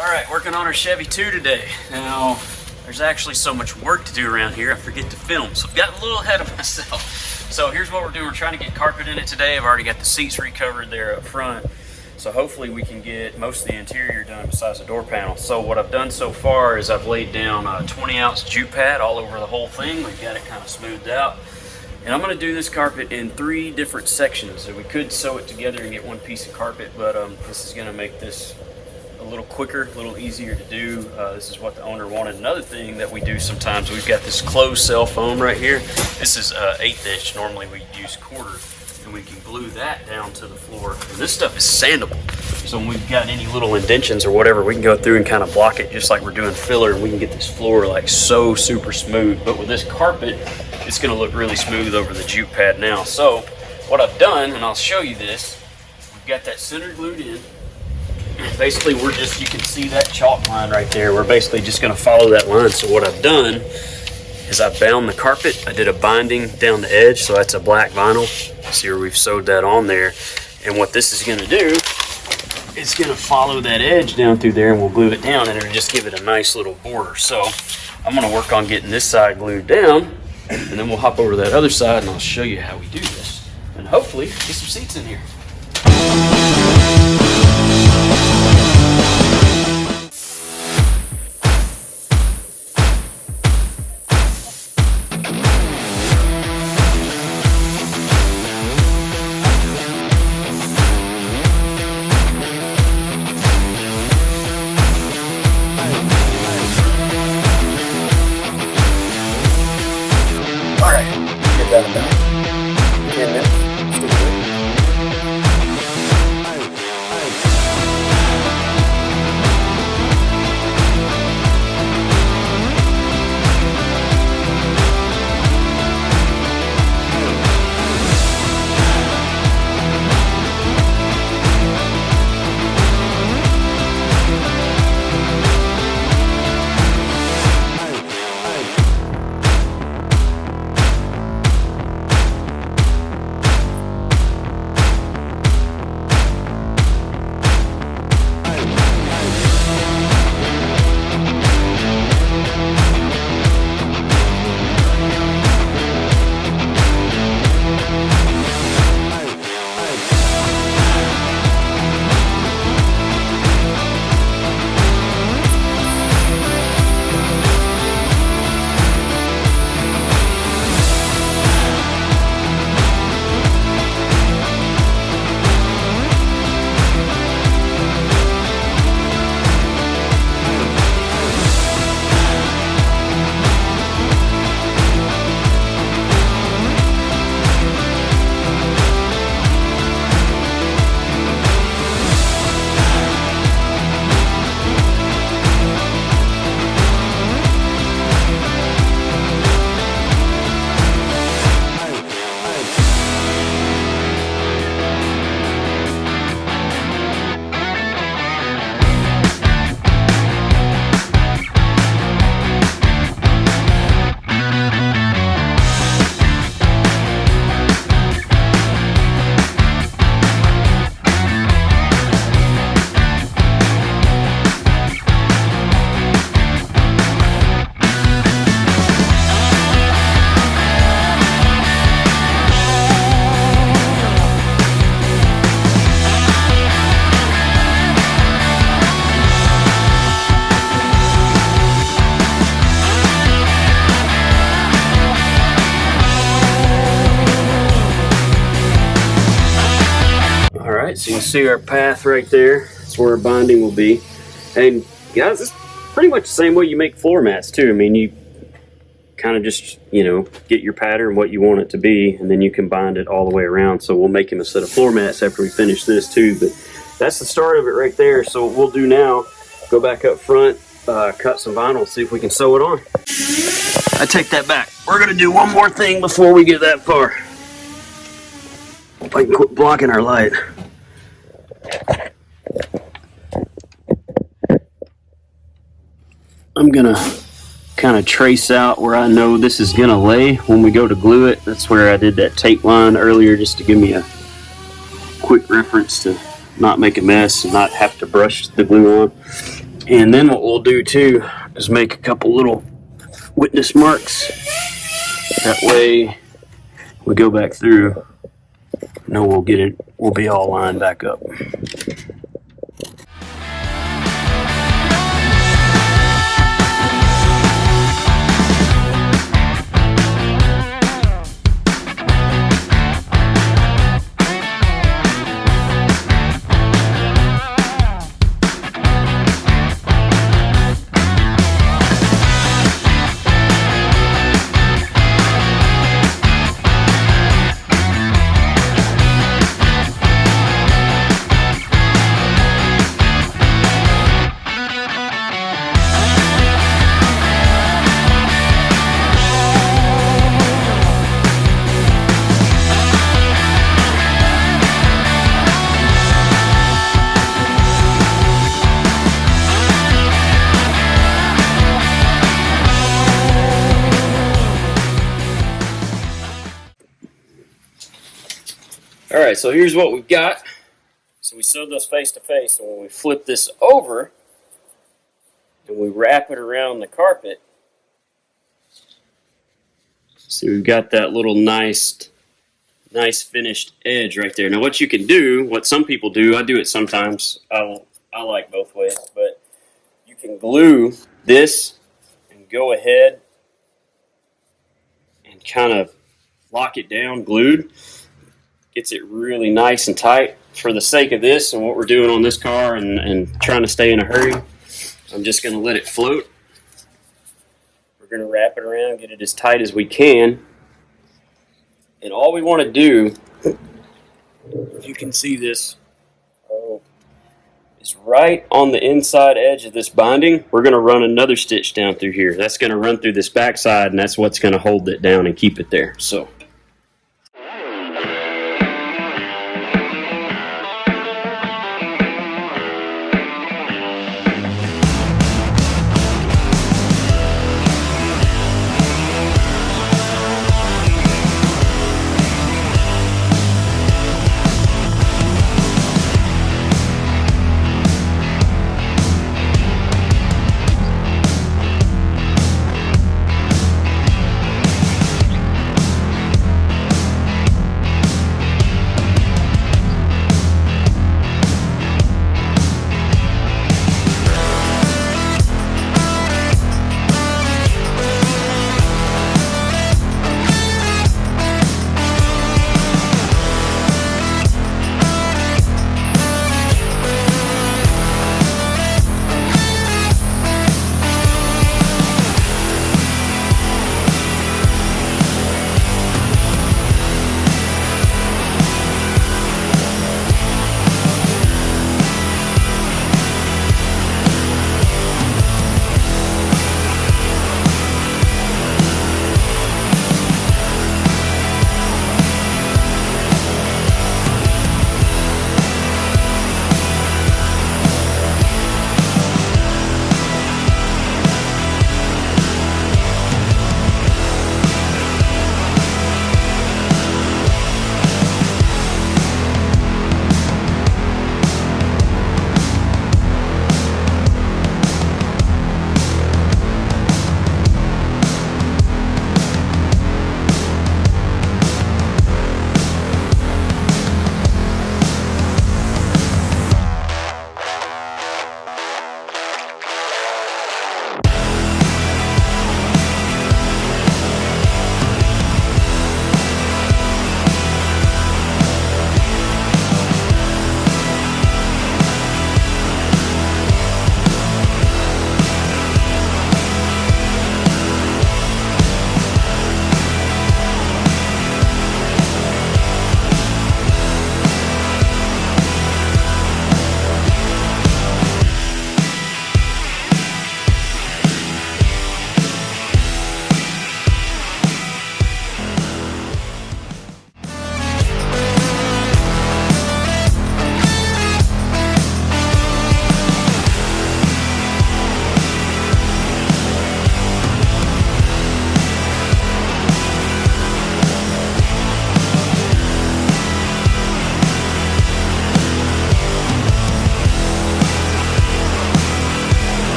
Alright, working on our Chevy 2 today. Now, there's actually so much work to do around here, I forget to film, so I've gotten a little ahead of myself. So here's what we're doing. We're trying to get carpet in it today. I've already got the seats recovered there up front. So hopefully we can get most of the interior done besides the door panel. So what I've done so far is I've laid down a 20-ounce jute pad all over the whole thing. We've got it kind of smoothed out. And I'm going to do this carpet in 3 different sections. So we could sew it together and get one piece of carpet, but this is going to make this a little quicker, a little easier to do. This is what the owner wanted. Another thing that we do sometimes, we've got this closed cell foam right here. This is 1/8 inch. Normally we use 1/4, and we can glue that down to the floor. And this stuff is sandable. So when we've got any little indentions or whatever, we can go through and kind of block it just like we're doing filler, and we can get this floor like so super smooth. But with this carpet, it's going to look really smooth over the jute pad now. So what I've done, and I'll show you this, we've got that center glued in. Basically, we're just, you can see that chalk line right there. We're basically just going to follow that line. So what I've done is I bound the carpet. I did a binding down the edge, so that's a black vinyl. See where we've sewed that on there. And what this is going to do is going to follow that edge down through there, and we'll glue it down, and it'll just give it a nice little border. So I'm going to work on getting this side glued down, and then we'll hop over to that other side, and I'll show you how we do this. And hopefully get some seats in here. That about 10 minutes. Still good. So you can see our path right there. That's where our binding will be. And guys, it's pretty much the same way you make floor mats too. I mean, you kind of just, you know, get your pattern, what you want it to be, and then you can bind it all the way around. So we'll make him a set of floor mats after we finish this too. But that's the start of it right there. So what we'll do now, go back up front, cut some vinyl, see if we can sew it on. I take that back. We're gonna do one more thing before we get that far. If I can quit blocking our light. I'm gonna kind of trace out where I know this is gonna lay when we go to glue it. That's where I did that tape line earlier, just to give me a quick reference to not make a mess and not have to brush the glue on. And then what we'll do too is make a couple little witness marks. That way we go back through, we'll get it, we'll be all lined back up. All right, so here's what we've got. So we sewed those face to face, and when we flip this over and we wrap it around the carpet, see, we've got that little nice finished edge right there. Now what you can do, what some people do, I do it sometimes, I like both ways, but you can glue this and go ahead and kind of lock it down glued. Gets it really nice and tight. For the sake of this and what we're doing on this car and trying to stay in a hurry, I'm just going to let it float. We're going to wrap it around, get it as tight as we can. And all we want to do, if you can see this, is right on the inside edge of this binding, we're going to run another stitch down through here. That's going to run through this back side, and that's what's going to hold it down and keep it there. So.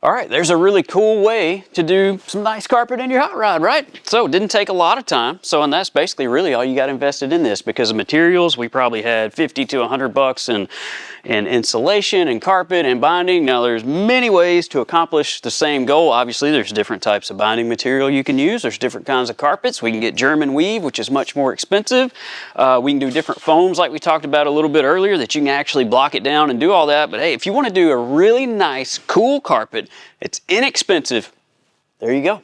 All right, there's a really cool way to do some nice carpet in your hot rod, right? So it didn't take a lot of time. So, and that's basically really all you got invested in this, because of materials, we probably had 50 to 100 bucks in insulation and carpet and binding. Now there's many ways to accomplish the same goal. Obviously there's different types of binding material you can use. There's different kinds of carpets. We can get German weave, which is much more expensive. We can do different foams like we talked about a little bit earlier that you can actually block it down and do all that. But hey, if you want to do a really nice, cool carpet, it's inexpensive, there you go.